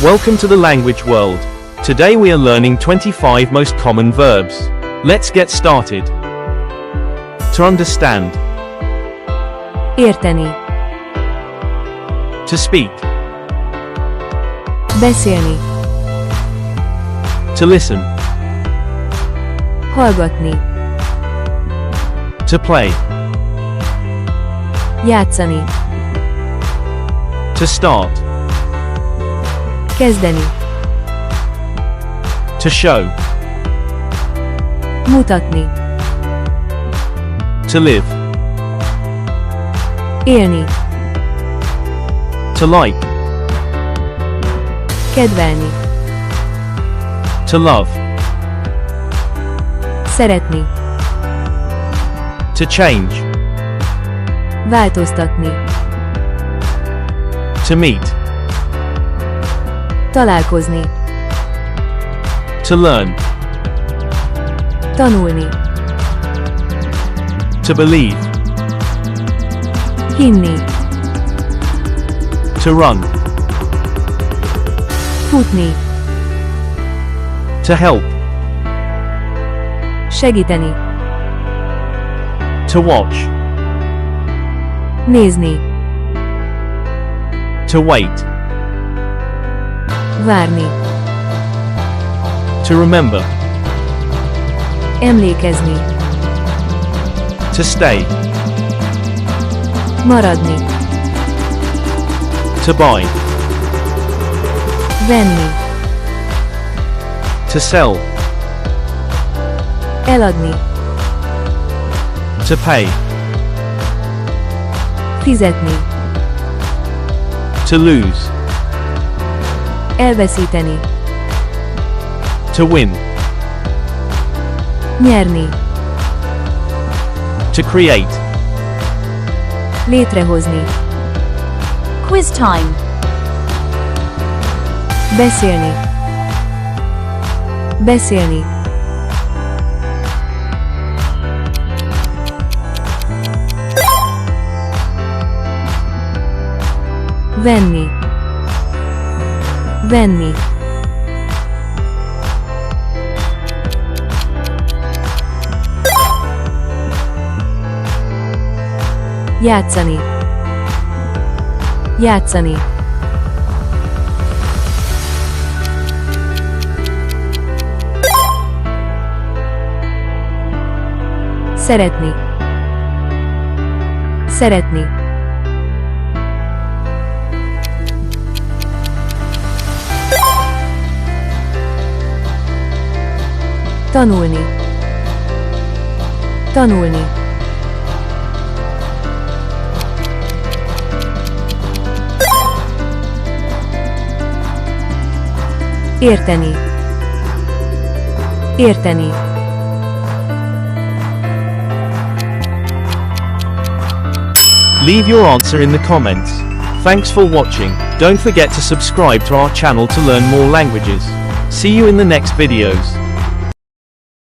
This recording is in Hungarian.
Welcome to the language world. Today we are learning 25 most common verbs. Let's get started. To understand. Érteni. To speak. Beszélni. To listen. Hallgatni. To play. Játszani. To start. Kezdeni. To show. Mutatni. To live. Élni. To like. Kedvelni. To love. Szeretni. To change. Változtatni. To meet. Találkozni. To learn. Tanulni. To believe. Hinni. To run. Futni. To help. Segíteni. To watch. Nézni. To wait. Várni. To remember. Emlékezni. To stay. Maradni. To buy. Venni. To sell. Eladni. To pay. Fizetni. To lose. Elveszíteni. To win. Nyerni. To create. Létrehozni. Quiz time. Beszélni. Beszélni. Venni. Venni. Játszani. Játszani. Szeretni. Szeretni. Tanulni. Tanulni. Érteni. Érteni. Leave your answer in the comments. Thanks for watching. Don't forget to subscribe to our channel to learn more languages. See you in the next videos.